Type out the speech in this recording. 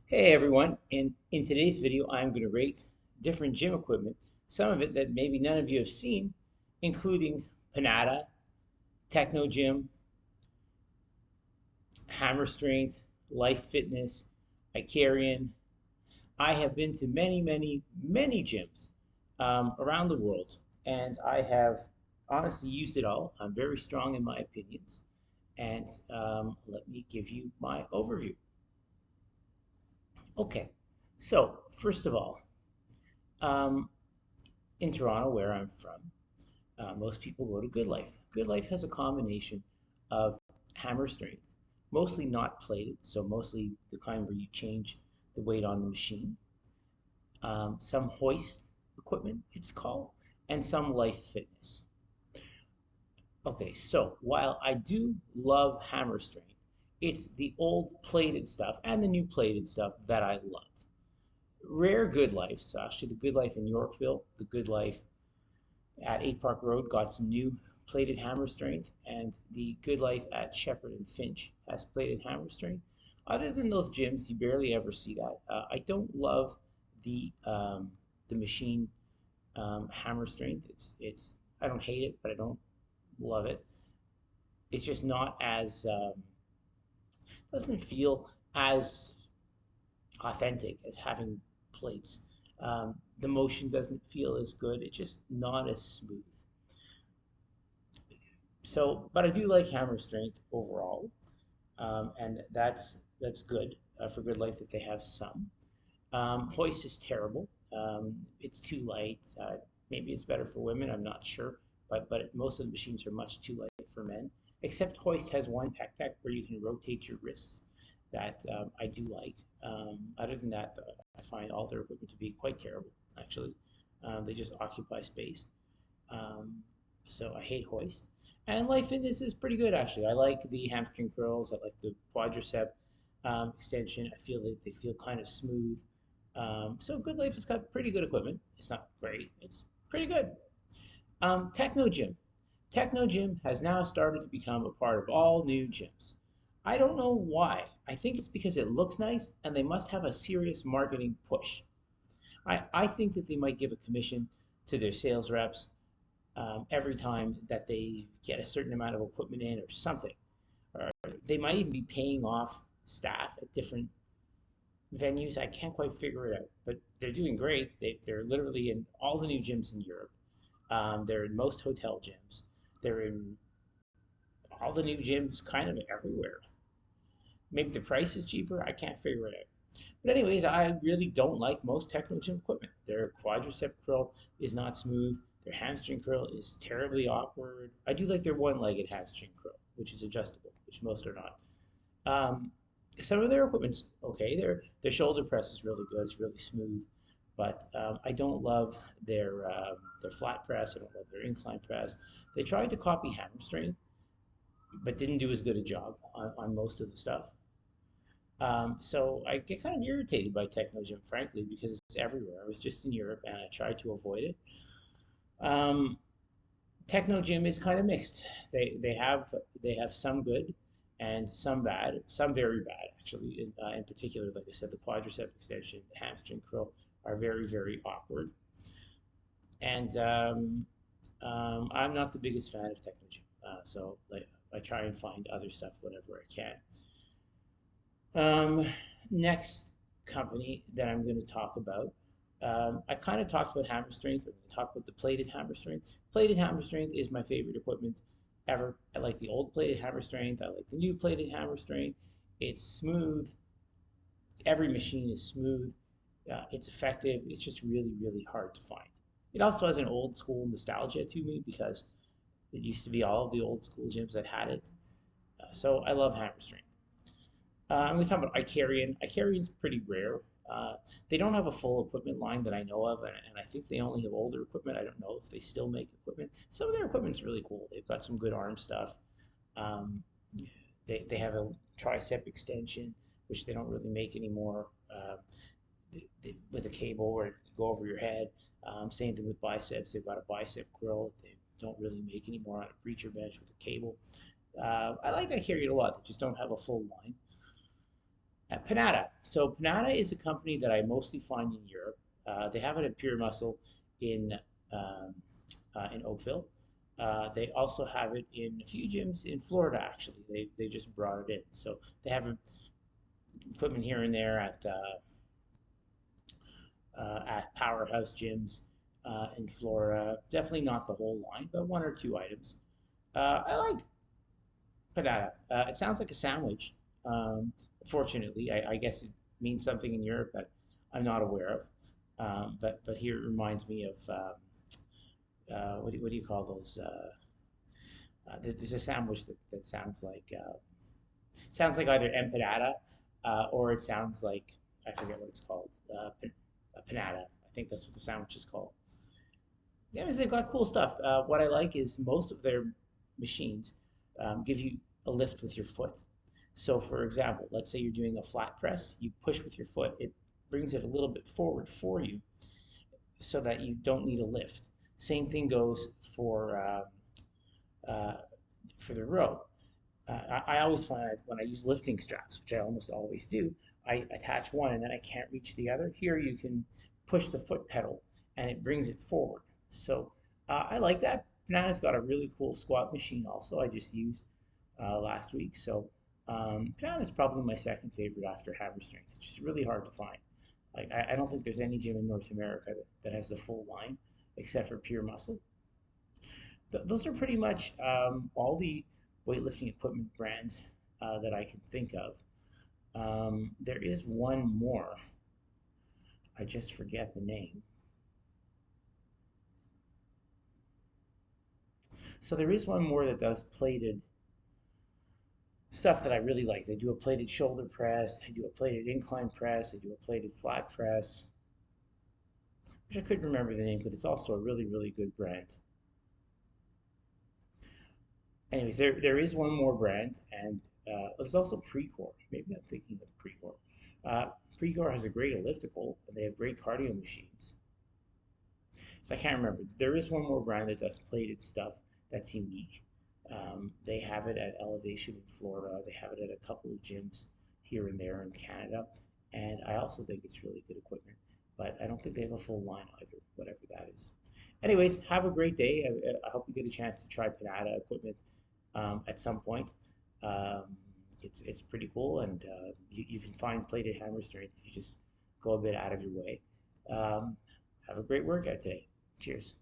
Hey everyone, in today's video I'm going to rate different gym equipment, some of it that maybe none of you have seen, including Panada, Techno Gym, Hammer Strength, Life Fitness, Icarian. I have been to many gyms around the world, and I have honestly used it all. I'm very strong in my opinions, and let me give you my overview. Okay, so first of all, um, in Toronto, where I'm from, most people go to Good Life. Good Life has a combination of hammer strength, mostly not plated, so mostly the kind where you change the weight on the machine, some hoist equipment, it's called, and some life fitness. Okay, so while I do love hammer strength, it's the old plated stuff and the new plated stuff that I love. Rare Good Life, so actually the Good Life in Yorkville, the Good Life at 8 Park Road got some new plated hammer strength, and the Good Life at Shepherd and Finch has plated hammer strength. Other than those gyms, you barely ever see that. I don't love the machine hammer strength. It's I don't hate it, but I don't love it. It's just not as doesn't feel as authentic as having plates. The motion doesn't feel as good. It's just not as smooth. So, but I do like hammer strength overall, and that's good for Good Life that they have some. Hoist is terrible. It's too light. Maybe it's better for women. I'm not sure, but most of the machines are much too light for men. Except Hoist has one tech where you can rotate your wrists that I do like. Other than that, I find all their equipment to be quite terrible. Actually, they just occupy space. Um, so I hate hoist. And life fitness is pretty good actually. I like the hamstring curls. I like the quadricep extension. I feel that they feel kind of smooth. So Good Life has got pretty good equipment. It's not great. It's pretty good. Techno Gym. Techno Gym has now started to become a part of all new gyms. I don't know why. I think it's because it looks nice and they must have a serious marketing push. I think that they might give a commission to their sales reps every time that they get a certain amount of equipment in or something. Or they might even be paying off staff at different venues. I can't quite figure it out, but they're doing great. They're literally in all the new gyms in Europe. They're in most hotel gyms. They're in all the new gyms kind of everywhere. Maybe the price is cheaper. I can't figure it out. But anyways, I really don't like most techno gym equipment. Their quadricep curl is not smooth. Their hamstring curl is terribly awkward. I do like their one-legged hamstring curl, which is adjustable, which most are not. Um, some of their equipment's okay. Their shoulder press is really good. It's really smooth, but I don't love their flat press. I don't love their incline press. They tried to copy hamstring, but didn't do as good a job on most of the stuff. So I get kind of irritated by Technogym, frankly, because it's everywhere. I was just in Europe and I tried to avoid it. Um, Technogym is kind of mixed. They have some good and some bad, some very bad actually. In particular, like I said, the quadricep extension, the hamstring curl are very awkward. And I'm not the biggest fan of Technogym, so like I try and find other stuff whenever I can. Um, Next company that I'm going to talk about, I kind of talked about hammer strength. I'm going to talk about the plated hammer strength. Plated hammer strength is my favorite equipment ever. I like the old plated hammer strength. I like the new plated hammer strength. It's smooth. Every machine is smooth. It's effective. It's just really hard to find. It also has an old school nostalgia to me because it used to be all of the old school gyms that had it. So I love hammer strength. I'm going to talk about Icarian. Icarian's pretty rare. They don't have a full equipment line that I know of, and I think they only have older equipment. I don't know if they still make equipment. Some of their equipment's really cool. They've got some good arm stuff. Um, they have a tricep extension, which they don't really make anymore, with a cable where it can go over your head. Same thing with biceps. They've got a bicep curl. They don't really make anymore on a preacher bench with a cable. I like Icarian a lot. They just don't have a full line. Panada. So Panada is a company that I mostly find in Europe. They have it at Pure Muscle in um, in Oakville. They also have it in a few gyms in Florida. Actually, they just brought it in. So they have equipment here and there at Powerhouse gyms in Florida. Definitely not the whole line, but one or two items. I like Panada. It sounds like a sandwich. Fortunately, I guess it means something in Europe that I'm not aware of. But here it reminds me of what do you call those? There's a sandwich that sounds like either empanada or it sounds like I forget what it's called. Panada. I think that's what the sandwich is called. Yeah, they've got cool stuff. What I like is most of their machines give you a lift with your foot. So, for example, let's say you're doing a flat press, you push with your foot, it brings it a little bit forward for you so that you don't need a lift. Same thing goes uh, for the row. I always find that when I use lifting straps, which I almost always do, I attach one and then I can't reach the other. Here you can push the foot pedal and it brings it forward. So I like that. Banana's got a really cool squat machine also I just used last week. So Banana's probably my second favorite after Hammer Strength. It's just really hard to find. Like I don't think there's any gym in North America that has the full line except for Pure Muscle. Those are pretty much all the weightlifting equipment brands that I can think of. There is one more. I just forget the name. So there is one more that does plated stuff that I really like. They do a plated shoulder press, they do a plated incline press, they do a plated flat press, which I couldn't remember the name, but it's also a really, really good brand. Anyways, there is one more brand, and there's also Precor. Maybe I'm thinking of Precor. Precor has a great elliptical, and they have great cardio machines. So I can't remember. There is one more brand that does plated stuff that's unique. They have it at Elevation in Florida. They have it at a couple of gyms here and there in Canada. And I also think it's really good equipment. But I don't think they have a full line either, whatever that is. Anyways, have a great day. I hope you get a chance to try Panada equipment at some point. Um, it's pretty cool, and you can find plated hammer strength if you just go a bit out of your way. Um, have a great workout today. Cheers.